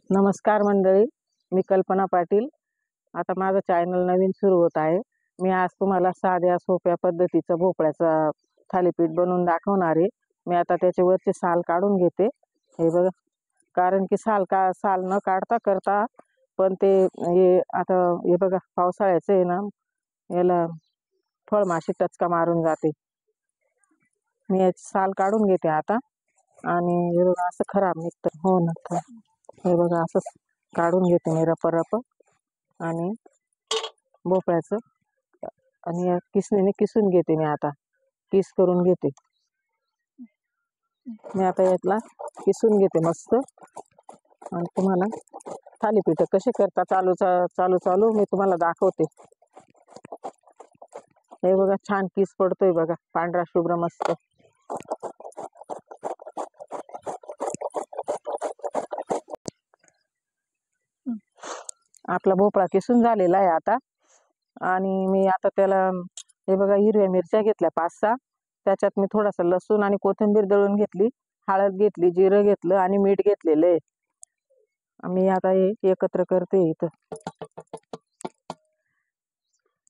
नमस्कार मंडळी, मी कल्पना पाटील। आता माझं चॅनल नवीन सुरू होत आहे। मी आज तुम्हाला साध्या सोप्या पद्धतीचं भोपळ्याचा थालीपीठ बनवून दाखवणार आहे। मी आता त्याचे वरचे साल काढून घेते। हे बघा, कारण की साल न काढता करता पण ते हे आता हे बघा पावसाळ्याचं आहे ना, याला फळमाशी टचका मारून जाते। मी याचे साल काढून घेते आता। आणि हे बघा असं खराब निघतं, हो ना। हे बघा असं काढून घेते मी रप आणि भोपळ्याचं आणि या किसणीने किसून घेते। मी आता किस करून घेते। मी आता यातला किसून घेते मस्त। आणि तुम्हाला थालीपीठ कसे करता चालू मी तुम्हाला दाखवते। हे बघा छान किस पडतोय बघा, पांढरा शुभ्र मस्त। आपला भोपळा किसून झालेला आहे आता। आणि मी आता त्याला हे बघा हिरव्या मिरच्या घेतल्या 5-6, त्याच्यात मी थोडासा लसूण आणि कोथिंबीर दळून घेतली, हळद घेतली, जिरं घेतलं आणि मीठ घेतलेलं आहे। मी आता हे एकत्र करते इथं।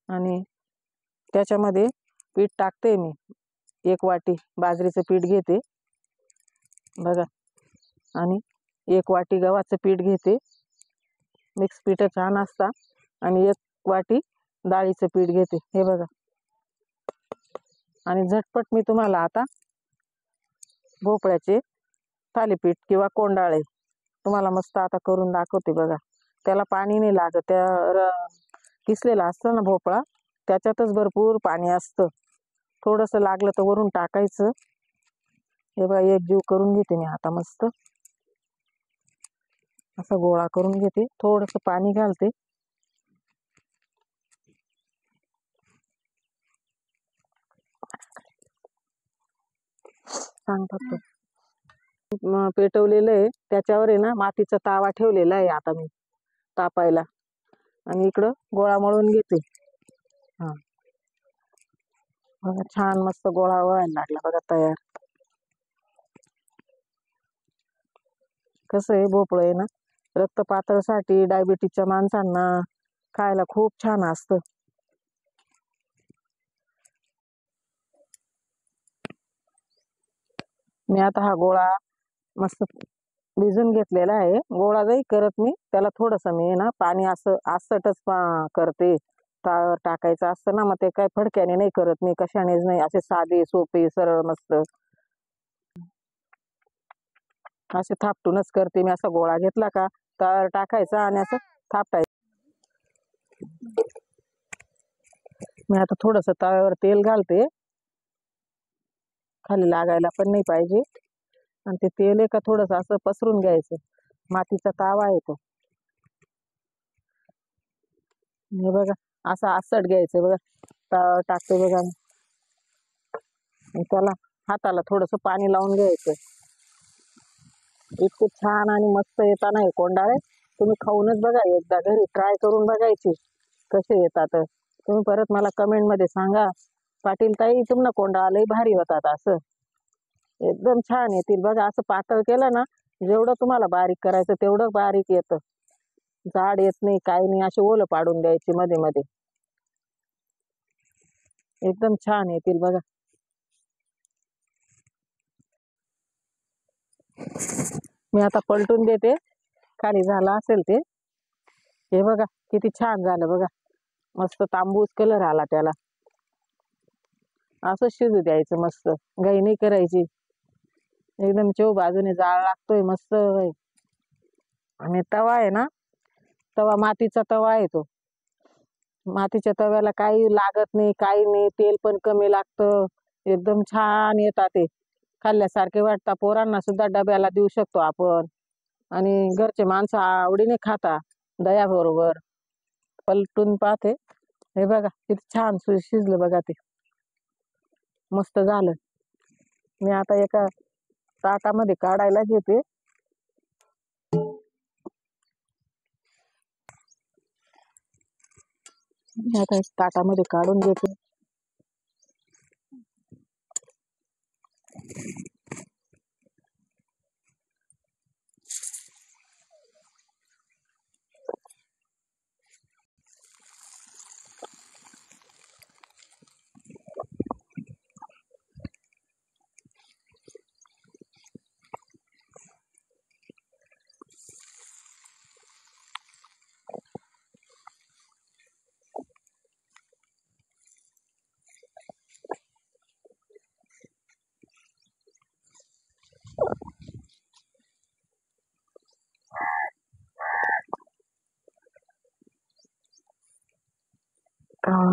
आणि त्याच्यामध्ये पीठ टाकते मी। 1 वाटी बाजरीचं पीठ घेते बघा, आणि 1 वाटी गव्हाचं पीठ घेते। मिक्स पीठ छान असता। आणि 1 वाटी डाळीचं पीठ घेते, हे बघा। आणि झटपट मी तुम्हाला आता भोपळ्याचे थालीपीठ किंवा कोंडाळे तुम्हाला मस्त आता करून दाखवते बघा। त्याला पाणी नाही लागत, त्या किसलेला असतं ना भोपळा, त्याच्यातच भरपूर पाणी असतं। थोडंसं लागलं तर वरून टाकायचं। हे बघा एकजीव करून घेते मी आता मस्त। असा गोळा करून घेते, थोडंसं पाणी घालते। पेटवलेलं आहे, त्याच्यावर आहे ना मातीचा तावा ठेवलेला आहे आता मी तापायला। आणि इकडं गोळा मळून घेते। हा बघा छान मस्त गोळा व्हायला लागला बघा तयार। कसं आहे भोपळं आहे ना, रक्तपातळसाठी डायबिटीसच्या माणसांना खायला खूप छान असतं। मी आता हा गोळा मस्त भिजून घेतलेला आहे। गोळा नाही करत मी त्याला, थोडंसं मी ना पाणी असं आसटच करते। ताव्यावर टाकायचं असतं ना, मग ते काय फडक्याने नाही करत मी, कशानेच नाही, असे साधे सोपे सरळ मस्त असे थापटूनच करते मी। असा गोळा घेतला का ताव्यावर टाकायचा आणि असं थापटायचं। मी आता थोडंसं तव्यावर तेल घालते, खाली लागायला पण नाही पाहिजे। आणि ते तेल आहे का थोडंसं असं पसरून घ्यायचं, मातीचा तावा आहे तो। हे बघा असं आसट घ्यायचं बघा, तव्यावर टाकते बघा। त्याला हाताला थोडंसं पाणी लावून घ्यायचं। इतके छान आणि मस्त येताना हे कोंडाळे, तुम्ही खाऊनच बघा, एकदा घरी ट्राय करून बघायचे कसे येतात। तुम्ही परत मला कमेंट मध्ये सांगा, पाटील ताई तुम्हाला कोंडाळा लई भारी होतात, असं एकदम छान येतील बघा। असं पातळ केलं ना, जेवढं तुम्हाला बारीक करायचं तेवढं बारीक येतं, जाड येत नाही, काही नाही। असे ओलं पाडून द्यायचे मध्ये मध्ये, एकदम छान येतील बघा। मी आता पलटून देते, खाली झालं असेल ते। हे बघा किती छान झालं बघा, मस्त तांबूस कलर आला त्याला। असं शिजू द्यायचं मस्त, घाई नाही करायची। एकदम चव बाजूने जाळ लागतोय मस्त। आणि तवा आहे ना, तवा मातीचा तवा आहे तो। मातीच्या तव्याला काही लागत नाही, काही नाही, तेल पण कमी लागतं, एकदम छान येतात ते। खाल्ल्यासारखे वाटतात, पोरांना सुद्धा डब्याला देऊ शकतो आपण। आणि घरचे माणसं आवडीने खाता दह्या बरोबर। पलटून पाहते, हे बघा किती छान शिजलं बघा, ते मस्त झालं। मी आता एका ताटामध्ये काढायला घेते। आता ताटामध्ये काढून घेते।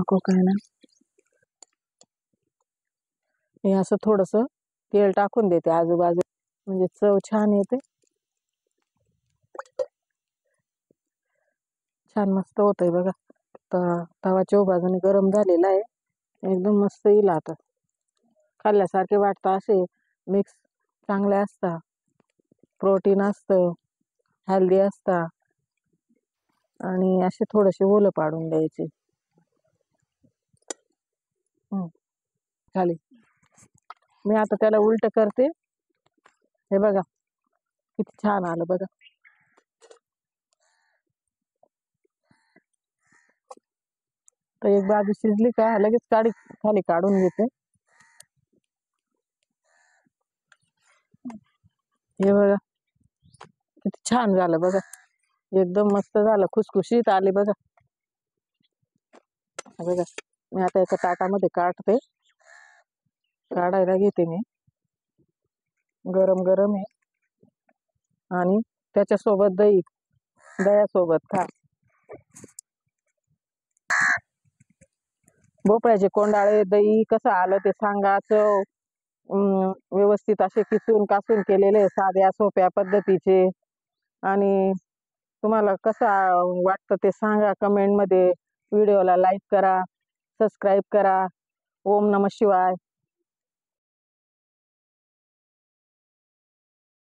नको काय ना. हे असं थोडस तेल टाकून देते आजूबाजू, म्हणजे चव छान येते. छान मस्त होतंय बघा. तवा चोबाजूने गरम झालेला आहे, एकदम मस्त येईल. आता खाल्ल्यासारखे वाटतं. असे मिक्स चांगले असतात, प्रोटीन असतं, हेल्दी असतात. आणि असे थोडेसे ओलं पाडून द्यायचे खाली. मी आता त्याला उलट करते. हे बघा किती छान आलं बघा. तर एक बाजू शिजली का लगेच खाली काढून घेते. हे बघा किती छान झालं बघा, एकदम मस्त झालं, खुसखुशीत आले बघा. बघा मी आता एका ताटामध्ये काढते, काढायला घेते मी. गरम गरम आहे आणि त्याच्यासोबत दह्यासोबत खा. भोपळ्याचे कोंडाळे दही कसं आलं ते सांगा. चव व्यवस्थित असे किसून कासून केलेले, साध्या सोप्या पद्धतीचे. आणि तुम्हाला कसं वाटतं ते सांगा कमेंटमध्ये. व्हिडिओला लाईक करा, सबस्क्राईब करा. ओम नमः शिवाय.